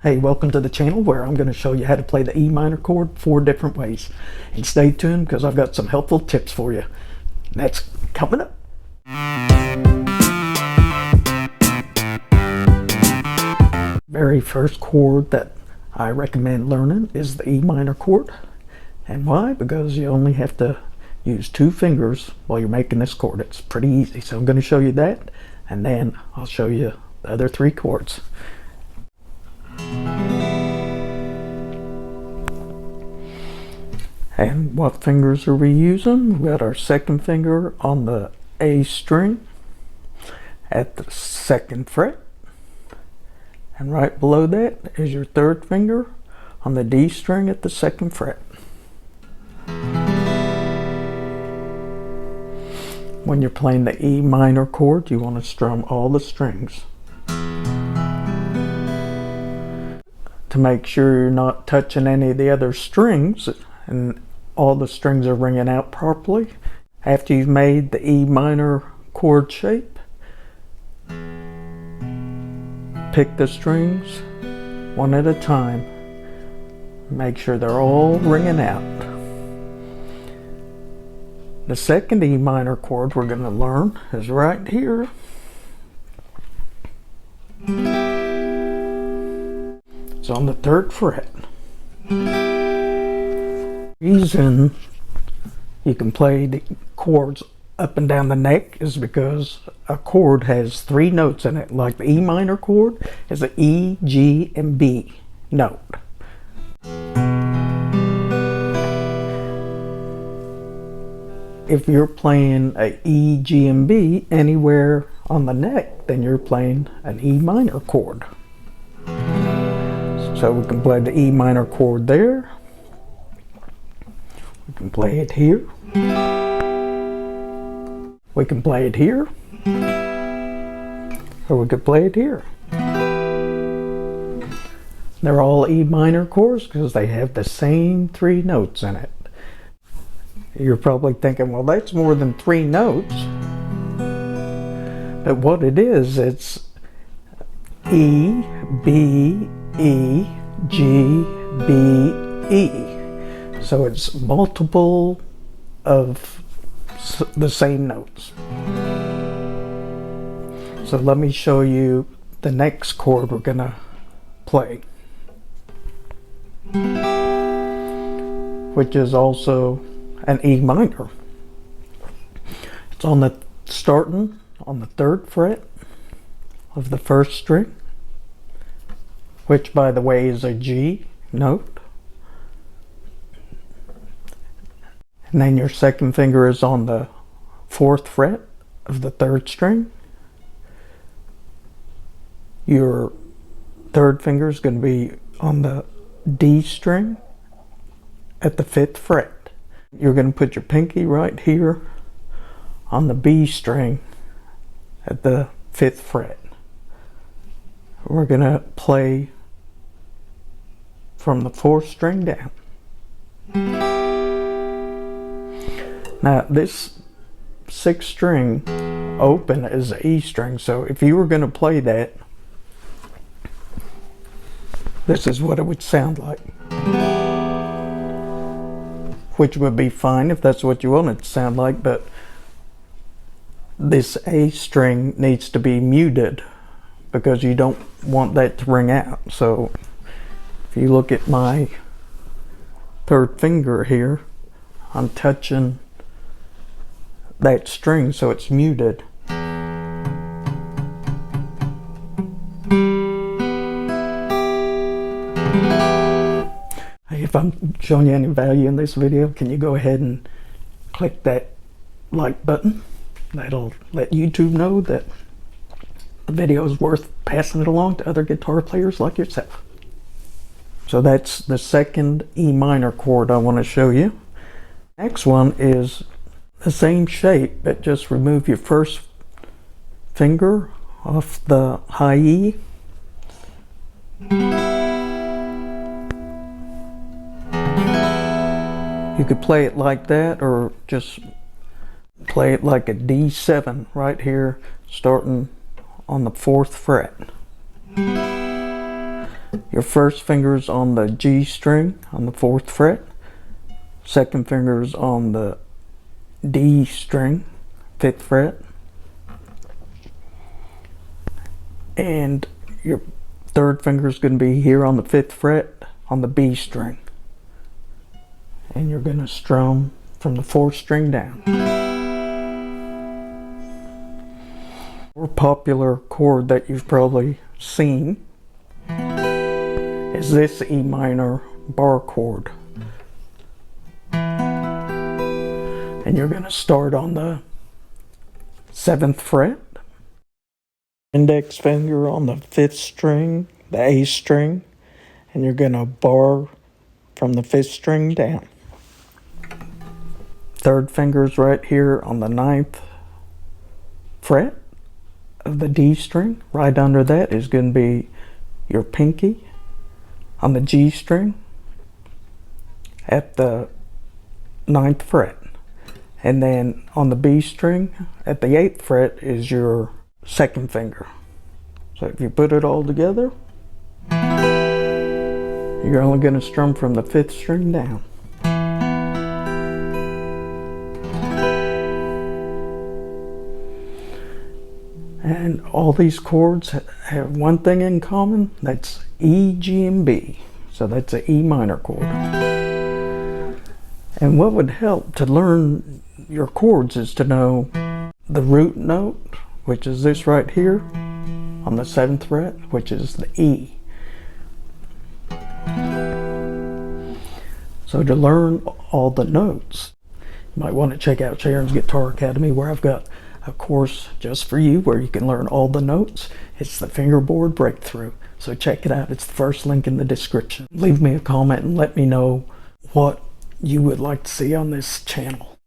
Hey, welcome to the channel where I'm going to show you how to play the E minor chord 4 different ways. And stay tuned because I've got some helpful tips for you. That's coming up. Very first chord that I recommend learning is the E minor chord. And why? Because you only have to use 2 fingers while you're making this chord. It's pretty easy. So I'm going to show you that, and then I'll show you the other 3 chords. And what fingers are we using? We've got our 2nd finger on the A string at the 2nd fret. And right below that is your 3rd finger on the D string at the 2nd fret. When you're playing the E minor chord, you want to strum all the strings to make sure you're not touching any of the other strings and all the strings are ringing out properly. After you've made the E minor chord shape, pick the strings one at a time. Make sure they're all ringing out. The 2nd E minor chord we're going to learn is right here. It's on the 3rd fret. The reason you can play the chords up and down the neck is because a chord has 3 notes in it. Like the E minor chord is an E, G, and B note. If you're playing a E, G, and B anywhere on the neck, then you're playing an E minor chord. So we can play the E minor chord there. We can play it here. We can play it here. Or we could play it here. They're all E minor chords because they have the same 3 notes in it. You're probably thinking, well, that's more than 3 notes. But what it is, it's E, B, E, G, B, E. So it's multiple of the same notes. So let me show you the next chord we're gonna play, which is also an E minor. It's starting on the 3rd fret of the 1st string, which by the way is a G note. And then your 2nd finger is on the 4th fret of the 3rd string. Your 3rd finger is going to be on the D string at the 5th fret. You're going to put your pinky right here on the B string at the 5th fret. We're going to play from the 4th string down. Now this 6th string open is the E string, so if you were going to play that, this is what it would sound like. Which would be fine if that's what you want it to sound like, but this A string needs to be muted because you don't want that to ring out. So if you look at my 3rd finger here, I'm touching that string so it's muted. If I'm showing you any value in this video, can you go ahead and click that like button? That'll let YouTube know that the video is worth passing it along to other guitar players like yourself. So that's the 2nd E minor chord I want to show you. Next one is the same shape, but just remove your 1st finger off the high E. You could play it like that or just play it like a D7 right here, starting on the 4th fret. Your first finger's on the G string on the 4th fret. Second finger's on the D string, 5th fret. And your third finger's going to be here on the 5th fret on the B string. And you're going to strum from the 4th string down. More popular chord that you've probably seen is this E minor bar chord. And you're going to start on the 7th fret. Index finger on the 5th string, the A string, and you're going to bar from the 5th string down. Third finger's right here on the 9th fret of the D string. Right under that is going to be your pinky on the G string at the 9th fret. And then on the B string at the 8th fret is your second finger. So if you put it all together, you're only going to strum from the 5th string down. And all these chords have one thing in common, that's E, G, and B. So that's an E minor chord. And what would help to learn your chords is to know the root note, which is this right here on the 7th fret, which is the E. So to learn all the notes, you might want to check out Sharon's Guitar Academy, where I've got a course just for you where you can learn all the notes. It's the fingerboard breakthrough. So check it out. It's the first link in the description. Leave me a comment and let me know what you would like to see on this channel.